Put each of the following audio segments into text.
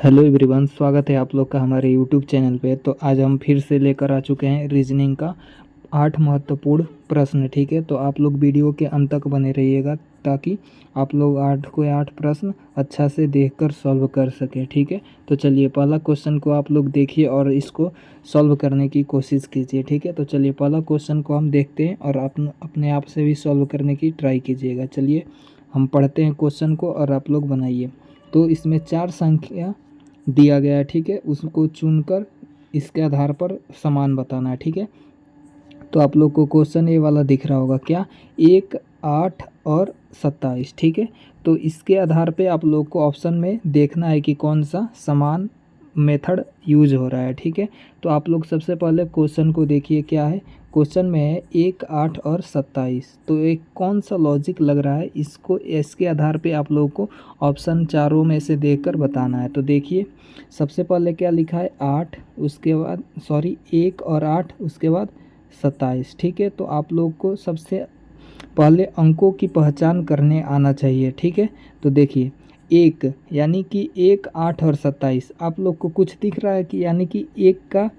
Hello everyone, स्वागत है आप लोग का हमारे यूट्यूब चैनल पे। तो आज हम फिर से लेकर आ चुके हैं रीजनिंग का 8 महत्वपूर्ण प्रश्न। ठीक है, तो आप लोग वीडियो के अंत तक बने रहिएगा ताकि आप लोग 8 प्रश्न अच्छा से देखकर सॉल्व कर सकें। ठीक है, तो चलिए पहला क्वेश्चन को आप लोग देखिए और इसको सॉल्व करने की कोशिश कीजिए। ठीक है, तो चलिए पहला क्वेश्चन को हम देखते हैं और आप अपने आप से भी सॉल्व करने की ट्राई कीजिएगा। चलिए हम पढ़ते हैं क्वेश्चन को और आप लोग बनाइए। तो इसमें 4 संख्या दिया गया है। ठीक है, उसको चुनकर इसके आधार पर समान बताना है। ठीक है, तो आप लोग को क्वेश्चन ये वाला दिख रहा होगा क्या, 1, 8 और 27। ठीक है, तो इसके आधार पे आप लोग को ऑप्शन में देखना है कि कौन सा समान मेथड यूज हो रहा है। ठीक है, तो आप लोग सबसे पहले क्वेश्चन को देखिए क्या है। क्वेश्चन में है 1, 8 और 27, तो एक कौन सा लॉजिक लग रहा है, इसके आधार पे आप लोगों को ऑप्शन चारों में से देखकर बताना है। तो देखिए सबसे पहले क्या लिखा है 8, उसके बाद 1 और 8, उसके बाद 27। ठीक है, तो आप लोग को सबसे पहले अंकों की पहचान करने आना चाहिए। ठीक है, तो देखिए 1 यानी कि 1, 8 और 27 आप लोग को कुछ दिख रहा है कि यानी कि 1 का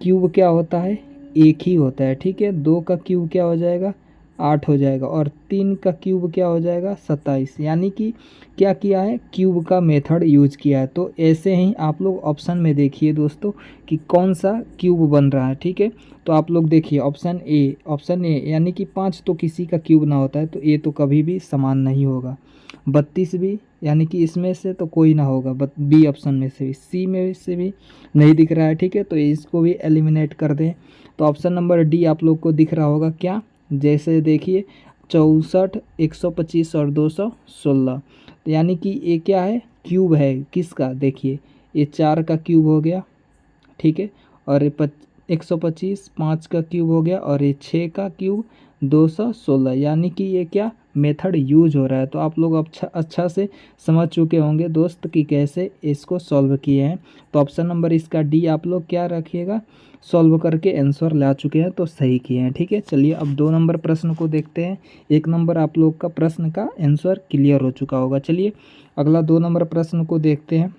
क्यूब क्या होता है, 1 ही होता है। ठीक है, 2 का क्यूब क्या हो जाएगा, 8 हो जाएगा, और 3 का क्यूब क्या हो जाएगा, 27। यानी कि क्या किया है, क्यूब का मेथड यूज किया है। तो ऐसे ही आप लोग ऑप्शन में देखिए दोस्तों कि कौन सा क्यूब बन रहा है। ठीक है, तो आप लोग देखिए ऑप्शन ए यानी कि 5 तो किसी का क्यूब ना होता है, तो ए तो कभी भी समान नहीं होगा। 32 भी यानी कि इसमें से तो कोई ना होगा, बी ऑप्शन में से भी, सी में से भी नहीं दिख रहा है। ठीक है, तो इसको भी एलिमिनेट कर दें। तो ऑप्शन नंबर डी आप लोग को दिख रहा होगा क्या, जैसे देखिए 64, 125 और 216, तो यानी कि ये क्या है, क्यूब है किसका, देखिए ये 4 का क्यूब हो गया। ठीक है, और ये 125 5 का क्यूब हो गया, और ये 6 का क्यूब 216, यानी कि ये क्या मेथड यूज हो रहा है। तो आप लोग अच्छा से समझ चुके होंगे दोस्त कि कैसे इसको सॉल्व किए हैं। तो ऑप्शन नंबर इसका डी आप लोग क्या रखिएगा, सॉल्व करके आंसर ला चुके हैं, तो सही किए हैं। ठीक है, चलिए अब 2 नंबर प्रश्न को देखते हैं। 1 नंबर आप लोग का प्रश्न का आंसर क्लियर हो चुका होगा। चलिए अगला 2 नंबर प्रश्न को देखते हैं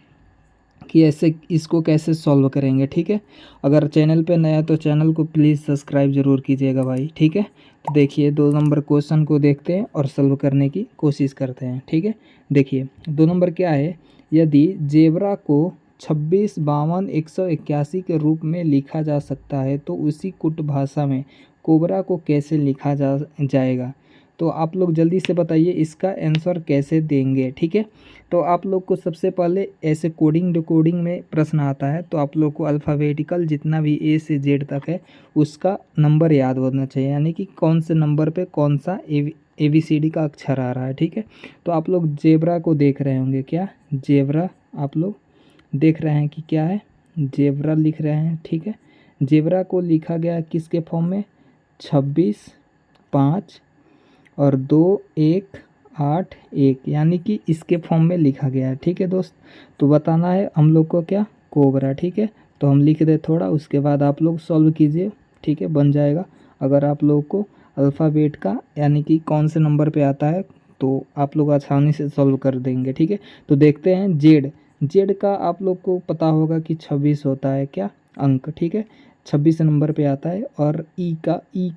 कि ऐसे इसको कैसे सॉल्व करेंगे। ठीक है, अगर चैनल पे नया तो चैनल को प्लीज़ सब्सक्राइब ज़रूर कीजिएगा भाई। ठीक है, तो देखिए 2 नंबर क्वेश्चन को देखते हैं और सॉल्व करने की कोशिश करते हैं। ठीक है, देखिए 2 नंबर क्या है, यदि जेबरा को 26, 52, 181 के रूप में लिखा जा सकता है तो उसी कुट भाषा में कोबरा को कैसे लिखा जाएगा। तो आप लोग जल्दी से बताइए इसका आंसर कैसे देंगे। ठीक है, तो आप लोग को सबसे पहले ऐसे कोडिंग डिकोडिंग में प्रश्न आता है, तो आप लोग को अल्फ़ाबेटिकल जितना भी ए से जेड तक है उसका नंबर याद होना चाहिए, यानी कि कौन से नंबर पे कौन सा ABCD का अक्षर आ रहा है। ठीक है, तो आप लोग जेबरा को देख रहे होंगे क्या, जेबरा आप लोग देख रहे हैं कि क्या है, जेबरा लिख रहे हैं। ठीक है, जेबरा को लिखा गया किसके फॉर्म में, 26, 5 और 2, 1, 8, 1, यानी कि इसके फॉर्म में लिखा गया है। ठीक है दोस्त, तो बताना है हम लोग को क्या, कोबरा। ठीक है, तो हम लिख दे थोड़ा, उसके बाद आप लोग सॉल्व कीजिए। ठीक है, बन जाएगा। अगर आप लोग को अल्फ़ाबेट का यानी कि कौन से नंबर पे आता है तो आप लोग आसानी से सॉल्व कर देंगे। ठीक है, तो देखते हैं जेड। जेड का आप लोग को पता होगा कि 26 होता है क्या अंक। ठीक है, 26 नंबर पे आता है, और ई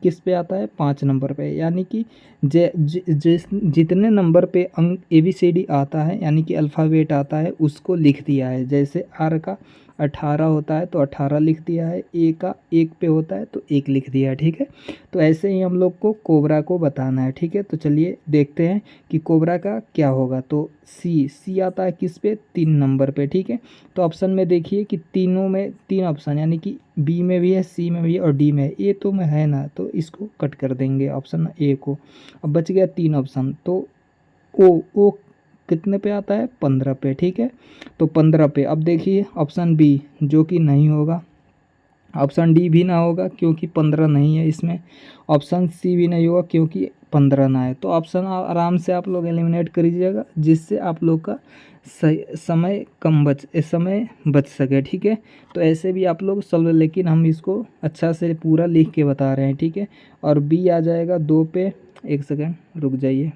किस पे आता है, 5 नंबर पे, यानी कि जितने नंबर पे अंक ABCD आता है यानी कि अल्फ़ाबेट आता है उसको लिख दिया है। जैसे आर का 18 होता है तो 18 लिख दिया है, ए का 1 पे होता है तो 1 लिख दिया है। ठीक है, तो ऐसे ही हम लोग को कोबरा को बताना है। ठीक है, तो चलिए देखते हैं कि कोबरा का क्या होगा। तो सी आता है किस पे, 3 नंबर पे। ठीक है, तो ऑप्शन में देखिए कि तीनों में 3 ऑप्शन, यानी कि बी में भी है, सी में भी है और डी में है। ए तो में है ना, तो इसको कट कर देंगे ऑप्शन ए को। अब बच गया 3 ऑप्शन। तो ओ कितने पे आता है, 15 पे। ठीक है, तो 15 पे। अब देखिए ऑप्शन बी जो कि नहीं होगा, ऑप्शन डी भी ना होगा क्योंकि 15 नहीं है इसमें, ऑप्शन सी भी नहीं होगा क्योंकि 15 ना है। तो ऑप्शन आराम से आप लोग एलिमिनेट कर दीजिएगा जिससे आप लोग का समय बच सके। ठीक है, तो ऐसे भी आप लोग सॉल्व, लेकिन हम इसको अच्छा से पूरा लिख के बता रहे हैं। ठीक है, और बी आ जाएगा 2 पे, 1 सेकेंड रुक जाइए,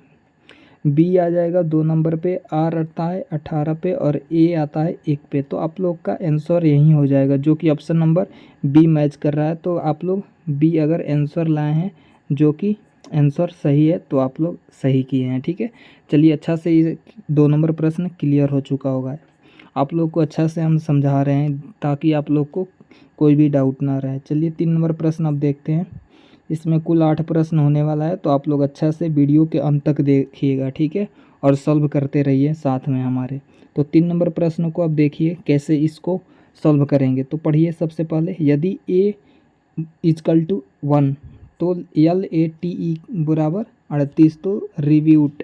बी आ जाएगा 2 नंबर पे, आर आता है 18 पे और ए आता है 1 पे। तो आप लोग का आंसर यही हो जाएगा जो कि ऑप्शन नंबर बी मैच कर रहा है। तो आप लोग बी अगर आंसर लाए हैं जो कि आंसर सही है तो आप लोग सही किए हैं, ठीक है। चलिए अच्छा से ये 2 नंबर प्रश्न क्लियर हो चुका होगा। आप लोग को अच्छा से हम समझा रहे हैं ताकि आप लोग को कोई भी डाउट ना रहे। चलिए 3 नंबर प्रश्न अब देखते हैं। इसमें कुल 8 प्रश्न होने वाला है, तो आप लोग अच्छा से वीडियो के अंत तक देखिएगा, ठीक है, और सॉल्व करते रहिए साथ में हमारे। तो 3 नंबर प्रश्न को अब देखिए कैसे इसको सॉल्व करेंगे। तो पढ़िए सबसे पहले, यदि ए इजकल टू 1 तो LATE बराबर 38। तो रिव्यूट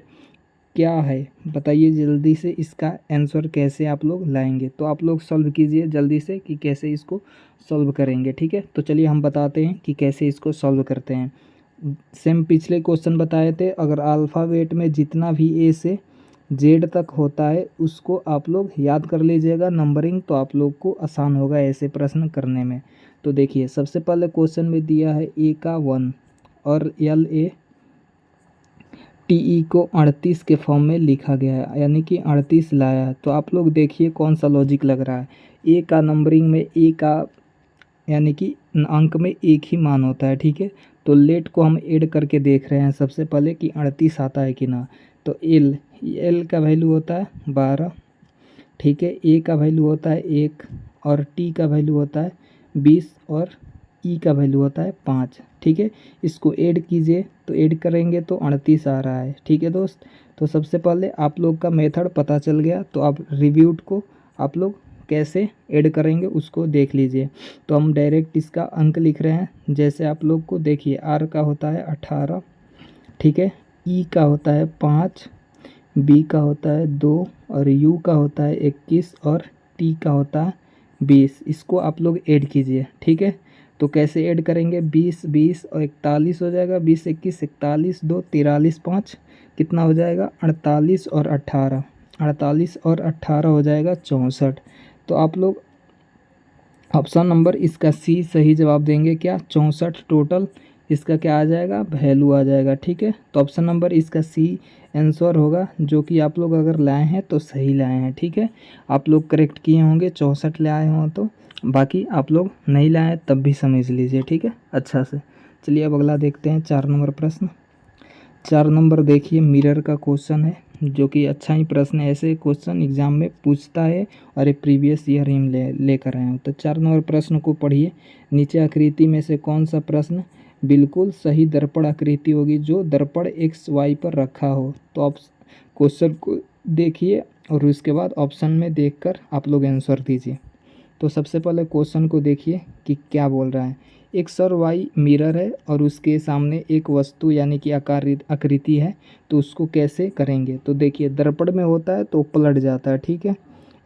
क्या है बताइए जल्दी से, इसका आंसर कैसे आप लोग लाएंगे। तो आप लोग सॉल्व कीजिए जल्दी से कि कैसे इसको सॉल्व करेंगे, ठीक है। तो चलिए हम बताते हैं कि कैसे इसको सॉल्व करते हैं। सेम पिछले क्वेश्चन बताए थे, अगर अल्फ़ाबेट में जितना भी ए से जेड तक होता है उसको आप लोग याद कर लीजिएगा नंबरिंग, तो आप लोग को आसान होगा ऐसे प्रश्न करने में। तो देखिए सबसे पहले क्वेश्चन में दिया है ए का 1 और LATE को 38 के फॉर्म में लिखा गया है, यानी कि 38 लाया है। तो आप लोग देखिए कौन सा लॉजिक लग रहा है। ए का नंबरिंग में ए का यानी कि अंक में एक ही मान होता है, ठीक है। तो लेट को हम ऐड करके देख रहे हैं सबसे पहले कि 38 आता है कि ना। तो एल का वैल्यू होता है 12, ठीक है। ए का वैल्यू होता है 1 और टी का वैल्यू होता है 20 और ई का वैल्यू होता है 5, ठीक है। इसको ऐड कीजिए, तो ऐड करेंगे तो 38 आ रहा है, ठीक है दोस्त। तो सबसे पहले आप लोग का मेथड पता चल गया, तो अब रिव्यूट को आप लोग कैसे ऐड करेंगे उसको देख लीजिए। तो हम डायरेक्ट इसका अंक लिख रहे हैं। जैसे आप लोग को देखिए आर का होता है 18, ठीक है। ई का होता है 5, बी का होता है 2 और यू का होता है 21 और टी का होता है 20। इसको आप लोग ऐड कीजिए, ठीक है। तो कैसे ऐड करेंगे, 20 20 और 41 हो जाएगा, 20 21 41 2 43 5 कितना हो जाएगा 48 और 18, 48 और 18 हो जाएगा 64। तो आप लोग ऑप्शन नंबर इसका सी सही जवाब देंगे। क्या 64 टोटल इसका क्या आ जाएगा, वैल्यू आ जाएगा, ठीक है। तो ऑप्शन नंबर इसका सी आंसर होगा, जो कि आप लोग अगर लाए हैं तो सही लाए हैं, ठीक है। आप लोग करेक्ट किए होंगे 64 ले आए हों तो, बाकी आप लोग नहीं लाए तब भी समझ लीजिए, ठीक है अच्छा से। चलिए अब अगला देखते हैं 4 नंबर प्रश्न। 4 नंबर देखिए मिरर का क्वेश्चन है, जो कि अच्छा ही प्रश्न है, ऐसे क्वेश्चन एग्जाम में पूछता है और ये प्रीवियस ईयर ही लेकर आए हैं। तो 4 नंबर प्रश्न को पढ़िए। नीचे आकृति में से कौन सा प्रश्न बिल्कुल सही दर्पण आकृति होगी जो दर्पण XY पर रखा हो। तो आप क्वेश्चन को देखिए और उसके बाद ऑप्शन में देखकर आप लोग आंसर दीजिए। तो सबसे पहले क्वेश्चन को देखिए कि क्या बोल रहा है। एक्स और वाई मिरर है और उसके सामने एक वस्तु यानी कि आकृति है, तो उसको कैसे करेंगे। तो देखिए दर्पण में होता है तो पलट जाता है, ठीक है,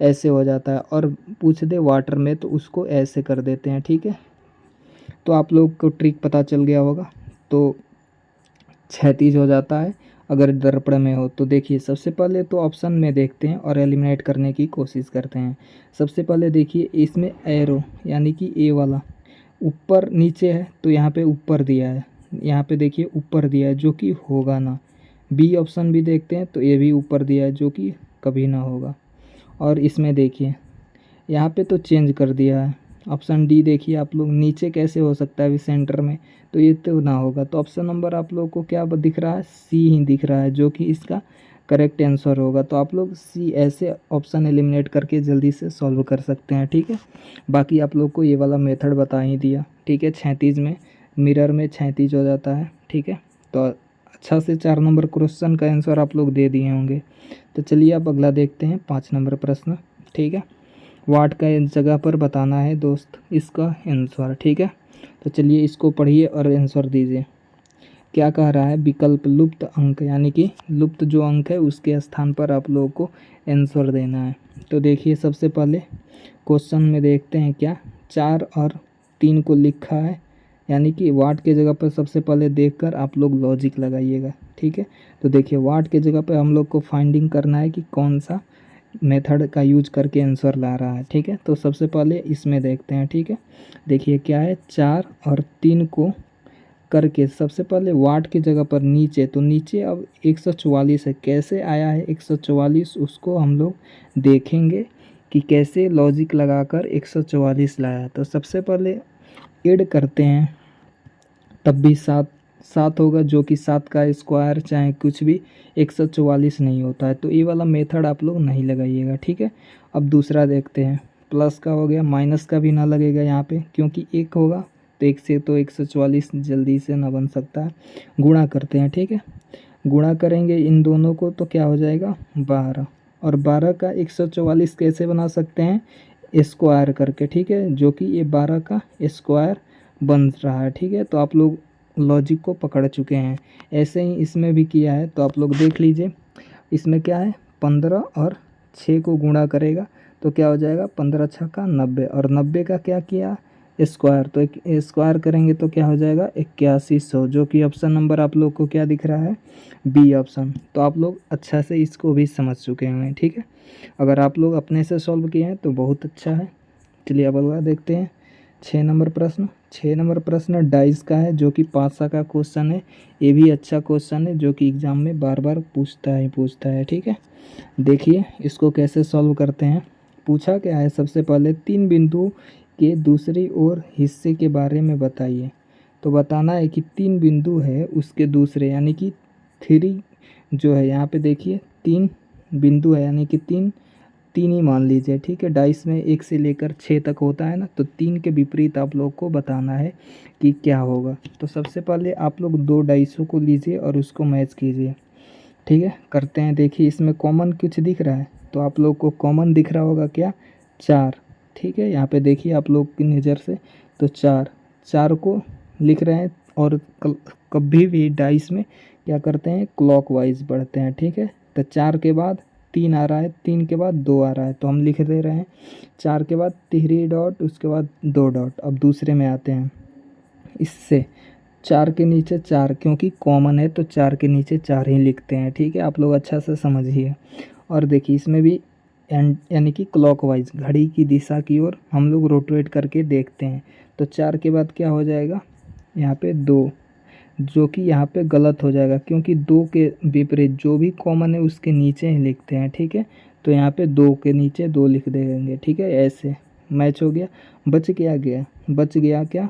ऐसे हो जाता है। और पूछ दे वाटर में तो उसको ऐसे कर देते हैं, ठीक है। तो आप लोग को ट्रिक पता चल गया होगा। तो क्षैतिज हो जाता है अगर दर्पण में हो। तो देखिए सबसे पहले तो ऑप्शन में देखते हैं और एलिमिनेट करने की कोशिश करते हैं। सबसे पहले देखिए इसमें एरो यानी कि ए वाला ऊपर नीचे है, तो यहाँ पे ऊपर दिया है, यहाँ पे देखिए ऊपर दिया है जो कि होगा ना। बी ऑप्शन भी देखते हैं तो ये भी ऊपर दिया है जो कि कभी ना होगा। और इसमें देखिए यहाँ पे तो चेंज कर दिया है। ऑप्शन डी देखिए आप लोग, नीचे कैसे हो सकता है अभी सेंटर में, तो ये तो ना होगा। तो ऑप्शन नंबर आप लोग को क्या दिख रहा है, सी ही दिख रहा है जो कि इसका करेक्ट आंसर होगा। तो आप लोग सी ऐसे ऑप्शन एलिमिनेट करके जल्दी से सॉल्व कर सकते हैं, ठीक है। बाकी आप लोग को ये वाला मेथड बता ही दिया, ठीक है। 36 में मिरर में 36 हो जाता है, ठीक है। तो अच्छा से 4 नंबर क्वेश्चन का आंसर आप लोग दे दिए होंगे। तो चलिए अब अगला देखते हैं 5 नंबर प्रश्न, ठीक है। वाट का जगह पर बताना है दोस्त इसका आंसर, ठीक है। तो चलिए इसको पढ़िए और आंसर दीजिए। क्या कह रहा है, विकल्प लुप्त अंक यानी कि लुप्त जो अंक है उसके स्थान पर आप लोगों को आंसर देना है। तो देखिए सबसे पहले क्वेश्चन में देखते हैं क्या 4 और 3 को लिखा है, यानी कि वाट के जगह पर सबसे पहले देखकर आप लोग लॉजिक लगाइएगा, ठीक है। तो देखिए वाट के जगह पर हम लोग को फाइंडिंग करना है कि कौन सा मेथड का यूज करके आंसर ला रहा है, ठीक है। तो सबसे पहले इसमें देखते हैं, ठीक है। देखिए क्या है, 4 और 3 को करके सबसे पहले वाट की जगह पर नीचे, तो नीचे अब 144 है, कैसे आया है 144 उसको हम लोग देखेंगे कि कैसे लॉजिक लगाकर 144 लाया। तो सबसे पहले ऐड करते हैं, तब भी 7 होगा, जो कि 7 का स्क्वायर चाहे कुछ भी 144 नहीं होता है। तो ये वाला मेथड आप लोग नहीं लगाइएगा, ठीक है। अब दूसरा देखते हैं, प्लस का हो गया, माइनस का भी ना लगेगा यहाँ पे, क्योंकि एक होगा तो एक से तो 144 जल्दी से ना बन सकता है। गुणा करते हैं, ठीक है। गुणा करेंगे इन दोनों को तो क्या हो जाएगा 12, और 12 का 144 कैसे बना सकते हैं, स्क्वायर करके, ठीक है, जो कि ये 12 का स्क्वायर बन रहा है, ठीक है। तो आप लोग लॉजिक को पकड़ चुके हैं। ऐसे ही इसमें भी किया है, तो आप लोग देख लीजिए। इसमें क्या है, 15 और 6 को गुणा करेगा तो क्या हो जाएगा 15 छक्का 90, और 90 का क्या किया स्क्वायर, तो एक स्क्वायर करेंगे तो क्या हो जाएगा 8100, जो कि ऑप्शन नंबर आप लोग को क्या दिख रहा है, बी ऑप्शन। तो आप लोग अच्छा से इसको भी समझ चुके हैं, ठीक है। अगर आप लोग अपने से सॉल्व किए हैं तो बहुत अच्छा है। चलिए अब अगला देखते हैं 6 नंबर प्रश्न। 6 नंबर प्रश्न डाइस का है, जो कि 5 का क्वेश्चन है। ये भी अच्छा क्वेश्चन है, जो कि एग्ज़ाम में बार बार पूछता है, ठीक है। देखिए इसको कैसे सॉल्व करते हैं। पूछा क्या है, सबसे पहले 3 बिंदु के दूसरी ओर हिस्से के बारे में बताइए। तो बताना है कि 3 बिंदु है उसके दूसरे, यानी कि 3 जो है यहाँ पे देखिए 3 बिंदु है, यानी कि 3 ही मान लीजिए, ठीक है। डाइस में 1 से लेकर 6 तक होता है ना, तो 3 के विपरीत आप लोग को बताना है कि क्या होगा। तो सबसे पहले आप लोग 2 डाइसों को लीजिए और उसको मैच कीजिए, ठीक है। करते हैं, देखिए इसमें कॉमन कुछ दिख रहा है, तो आप लोग को कॉमन दिख रहा होगा क्या 4, ठीक है। यहाँ पे देखिए आप लोग की नज़र से, तो 4 को लिख रहे हैं, और कभी भी डाइस में क्या करते हैं क्लॉकवाइज बढ़ते हैं, ठीक है। तो 4 के बाद 3 आ रहा है, 3 के बाद 2 आ रहा है, तो हम लिख दे रहे हैं 4 के बाद 3 डॉट, उसके बाद 2 डॉट। अब दूसरे में आते हैं, इससे 4 के नीचे 4, क्योंकि कॉमन है तो 4 के नीचे 4 ही लिखते हैं, ठीक है। आप लोग अच्छा से समझिए। और देखिए इसमें भी यानी कि क्लॉकवाइज घड़ी की दिशा की ओर हम लोग रोटेट करके देखते हैं। तो 4 के बाद क्या हो जाएगा यहाँ पे 2, जो कि यहाँ पे गलत हो जाएगा, क्योंकि 2 के विपरीत जो भी कॉमन है उसके नीचे ही लिखते हैं, ठीक है। तो यहाँ पे 2 के नीचे 2 लिख देंगे, ठीक है। ऐसे मैच हो गया। बच गया क्या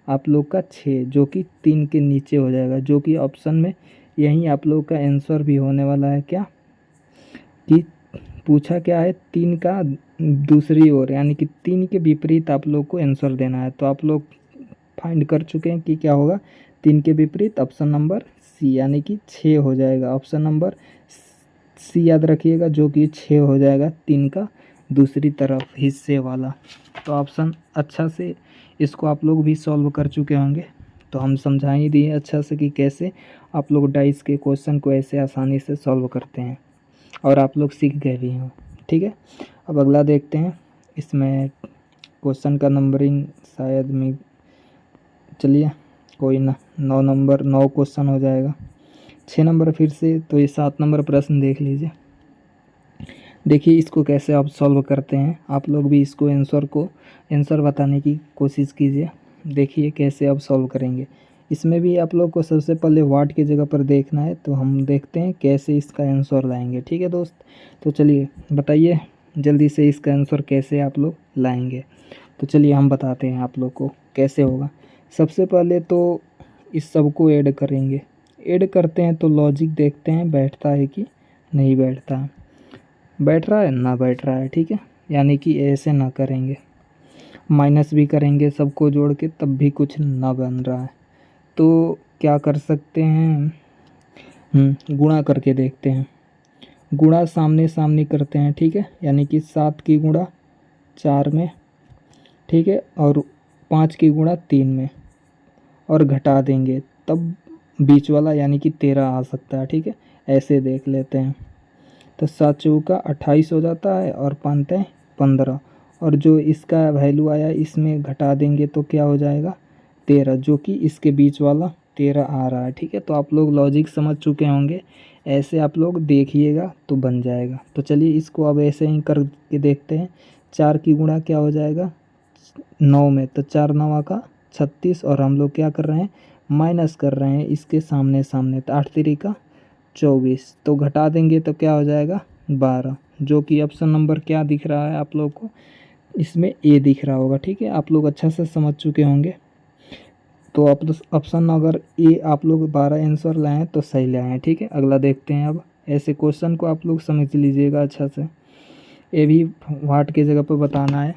आप लोग का 6, जो कि 3 के नीचे हो जाएगा, जो कि ऑप्शन में यही आप लोग का आंसर भी होने वाला है। क्या कि पूछा क्या है 3 का दूसरी ओर, यानी कि 3 के विपरीत आप लोग को आंसर देना है। तो आप लोग फाइंड कर चुके हैं कि क्या होगा 3 के विपरीत, ऑप्शन नंबर सी, यानी कि 6 हो जाएगा। ऑप्शन नंबर सी याद रखिएगा, जो कि 6 हो जाएगा 3 का दूसरी तरफ हिस्से वाला। तो ऑप्शन अच्छा से इसको आप लोग भी सॉल्व कर चुके होंगे। तो हम समझा ही दिए अच्छा से कि कैसे आप लोग डाइस के क्वेश्चन को ऐसे आसानी से सॉल्व करते हैं, और आप लोग सीख गए भी हों, ठीक है। अब अगला देखते हैं। इसमें क्वेश्चन का नंबरिंग शायद में, चलिए कोई ना, 9 नंबर 9 क्वेश्चन हो जाएगा। 6 नंबर फिर से, तो ये 7 नंबर प्रश्न देख लीजिए। देखिए इसको कैसे आप सॉल्व करते हैं, आप लोग भी इसको आंसर बताने की कोशिश कीजिए। देखिए कैसे आप सॉल्व करेंगे। इसमें भी आप लोग को सबसे पहले वाट की जगह पर देखना है, तो हम देखते हैं कैसे इसका आंसर लाएंगे, ठीक है दोस्त। तो चलिए बताइए जल्दी से इसका आंसर कैसे आप लोग लाएंगे। तो चलिए हम बताते हैं आप लोग को कैसे होगा। सबसे पहले तो इस सब को ऐड करेंगे, ऐड करते हैं तो लॉजिक देखते हैं बैठता है कि नहीं बैठता है। बैठ रहा है ना बैठ रहा है, ठीक है, यानी कि ऐसे ना करेंगे, माइनस भी करेंगे सबको जोड़ के तब भी कुछ ना बन रहा है। तो क्या कर सकते हैं, गुणा करके देखते हैं। गुणा सामने सामने करते हैं, ठीक है, यानी कि 7 की गुणा 4 में, ठीक है, और 5 की गुणा 3 में, और घटा देंगे तब बीच वाला यानी कि 13 आ सकता है, ठीक है। ऐसे देख लेते हैं। तो 7 चौका 28 हो जाता है, और 5 15, और जो इसका वैल्यू आया इसमें घटा देंगे तो क्या हो जाएगा 13, जो कि इसके बीच वाला 13 आ रहा है, ठीक है। तो आप लोग लॉजिक समझ चुके होंगे, ऐसे आप लोग देखिएगा तो बन जाएगा। तो चलिए इसको अब ऐसे ही करके देखते हैं। 4 की गुणा क्या हो जाएगा 9 में, तो 4 9 का 36, और हम लोग क्या कर रहे हैं माइनस कर रहे हैं इसके सामने सामने, तो 8 तिरिका 24, तो घटा देंगे तो क्या हो जाएगा 12, जो कि ऑप्शन नंबर क्या दिख रहा है आप लोग को, इसमें ए दिख रहा होगा। ठीक है, आप लोग अच्छा से समझ चुके होंगे। तो आप ऑप्शन अगर ए आप लोग 12 आंसर लाएँ तो सही लाए हैं। ठीक है, अगला देखते हैं। अब ऐसे क्वेश्चन को आप लोग समझ लीजिएगा अच्छा से, ये भी व्हाट की जगह पर बताना है।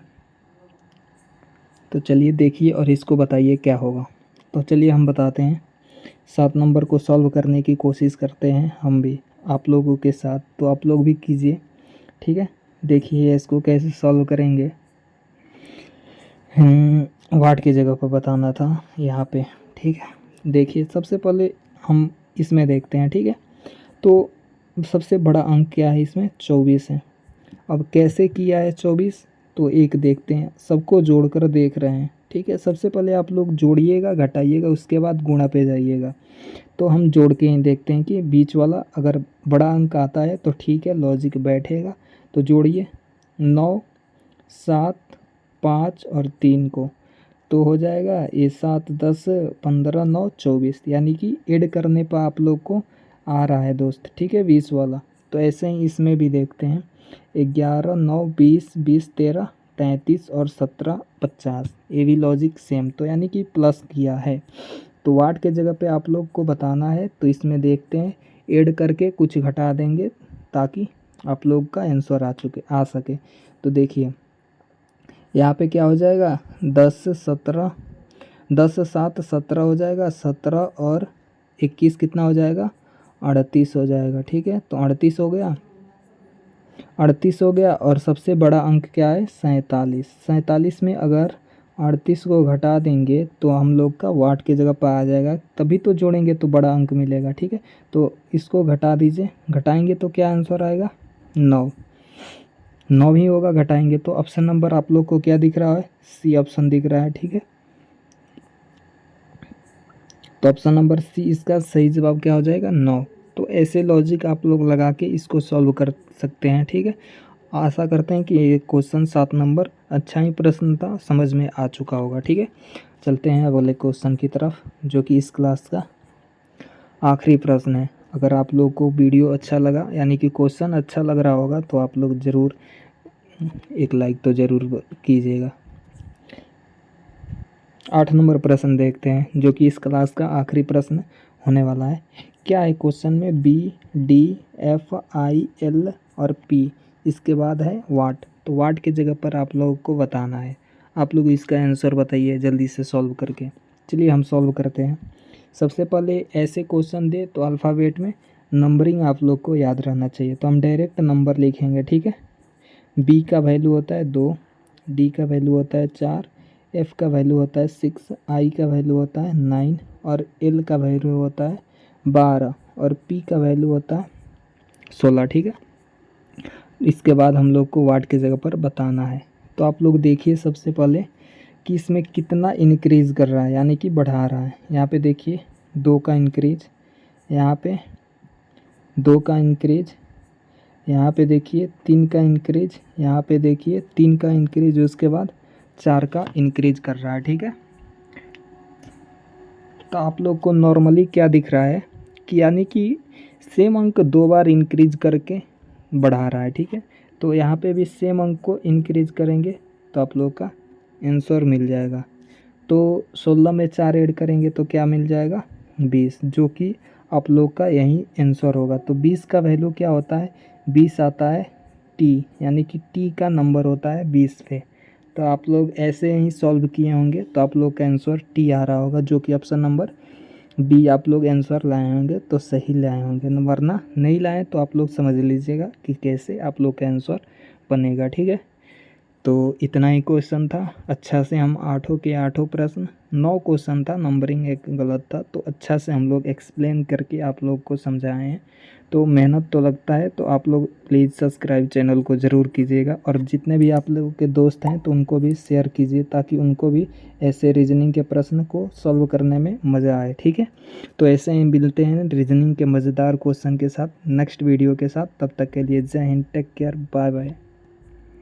तो चलिए देखिए और इसको बताइए क्या होगा। तो चलिए हम बताते हैं, 7 नंबर को सॉल्व करने की कोशिश करते हैं हम भी आप लोगों के साथ, तो आप लोग भी कीजिए। ठीक है, देखिए इसको कैसे सॉल्व करेंगे। व्हाट की जगह पर बताना था यहाँ पे। ठीक है, देखिए सबसे पहले हम इसमें देखते हैं। ठीक है, तो सबसे बड़ा अंक क्या है इसमें, 24 है। अब कैसे किया है 24, तो एक देखते हैं, सबको जोड़कर देख रहे हैं। ठीक है, सबसे पहले आप लोग जोड़िएगा घटाइएगा, उसके बाद गुणा पे जाइएगा। तो हम जोड़ के ही देखते हैं कि बीच वाला अगर बड़ा अंक आता है तो ठीक है, लॉजिक बैठेगा। तो जोड़िए 9, 7, 5 और 3 को, तो हो जाएगा ये 7, 10, 15, 9, 24, यानी कि ऐड करने पर आप लोग को आ रहा है दोस्त। ठीक है, 20 वाला। तो ऐसे ही इसमें भी देखते हैं, 11, 9, 20, 20, 13, 33 और 17, 50, ये भी लॉजिक सेम, तो यानी कि प्लस किया है। तो वाट के जगह पे आप लोग को बताना है, तो इसमें देखते हैं ऐड करके कुछ घटा देंगे ताकि आप लोग का आंसर आ सके। तो देखिए यहाँ पे क्या हो जाएगा, 10, 17, 10, 7, 17 हो जाएगा, 17 और 21 कितना हो जाएगा, 38 हो जाएगा। ठीक है, तो 38 हो गया, 38 हो गया। और सबसे बड़ा अंक क्या है, 47। 47 में अगर 38 को घटा देंगे तो हम लोग का वाट की जगह पर आ जाएगा, तभी तो जोड़ेंगे तो बड़ा अंक मिलेगा। ठीक है, तो इसको घटा दीजिए, घटाएंगे तो क्या आंसर आएगा, 9। 9 ही होगा, घटाएंगे तो ऑप्शन नंबर आप लोग को क्या दिख रहा है, सी ऑप्शन दिख रहा है। ठीक है, तो ऑप्शन नंबर सी इसका सही जवाब क्या हो जाएगा, 9। तो ऐसे लॉजिक आप लोग लगा के इसको सॉल्व कर सकते हैं। ठीक है, आशा करते हैं कि ये क्वेश्चन 7 नंबर अच्छा ही प्रश्न था, समझ में आ चुका होगा। ठीक है, चलते हैं अगले क्वेश्चन की तरफ, जो कि इस क्लास का आखिरी प्रश्न है। अगर आप लोग को वीडियो अच्छा लगा, यानी कि क्वेश्चन अच्छा लग रहा होगा, तो आप लोग ज़रूर एक लाइक तो ज़रूर कीजिएगा। 8 नंबर प्रश्न देखते हैं, जो कि इस क्लास का आखिरी प्रश्न होने वाला है। क्या है क्वेश्चन में, बी, डी, एफ, आई, एल और पी, इसके बाद है वाट। तो वाट की जगह पर आप लोगों को बताना है। आप लोग इसका आंसर बताइए जल्दी से सॉल्व करके। चलिए हम सॉल्व करते हैं। सबसे पहले ऐसे क्वेश्चन दे तो अल्फ़ाबेट में नंबरिंग आप लोग को याद रहना चाहिए, तो हम डायरेक्ट नंबर लिखेंगे। ठीक है, बी का वैल्यू होता है 2, डी का वैल्यू होता है 4, एफ़ का वैल्यू होता है 6, आई का वैल्यू होता है 9 और एल का वैल्यू होता है 12 और पी का वैल्यू होता है 16। ठीक है, इसके बाद हम लोग को वाट की जगह पर बताना है। तो आप लोग देखिए सबसे पहले कि इसमें कितना इंक्रीज़ कर रहा है, यानी कि बढ़ा रहा है। यहाँ पे देखिए 2 का इंक्रीज, यहाँ पे 2 का इंक्रीज, यहाँ पे देखिए 3 का इंक्रीज, यहाँ पे देखिए 3 का इंक्रीज, उसके बाद 4 का इंक्रीज कर रहा है। ठीक है, तो आप लोग को नॉर्मली क्या दिख रहा है कि यानी कि सेम अंक 2 बार इंक्रीज करके बढ़ा रहा है। ठीक है, तो यहाँ पे भी सेम अंक को इंक्रीज करेंगे तो आप लोग का आंसर मिल जाएगा। तो 16 में 4 ऐड करेंगे तो क्या मिल जाएगा, 20, जो कि आप लोग का यही आंसर होगा। तो 20 का वैल्यू क्या होता है, 20 आता है टी, यानी कि टी का नंबर होता है 20 पे। तो आप लोग ऐसे ही सॉल्व किए होंगे तो आप लोग का आंसर टी आ रहा होगा, जो कि ऑप्शन नंबर बी आप लोग आंसर लाए होंगे तो सही लाए होंगे, वरना नहीं लाए तो आप लोग समझ लीजिएगा कि कैसे आप लोग का आंसर बनेगा। ठीक है, तो इतना ही क्वेश्चन था। अच्छा से हम 8 के 8 प्रश्न, 9 क्वेश्चन था, नंबरिंग एक गलत था, तो अच्छा से हम लोग एक्सप्लेन करके आप लोग को समझाए हैं। तो मेहनत तो लगता है, तो आप लोग प्लीज़ सब्सक्राइब चैनल को ज़रूर कीजिएगा, और जितने भी आप लोगों के दोस्त हैं तो उनको भी शेयर कीजिए, ताकि उनको भी ऐसे रीजनिंग के प्रश्न को सॉल्व करने में मज़ा आए। ठीक है, तो ऐसे ही मिलते हैं रीजनिंग के मज़ेदार क्वेश्चन के साथ नेक्स्ट वीडियो के साथ। तब तक के लिए जय Hind, take care, bye bye.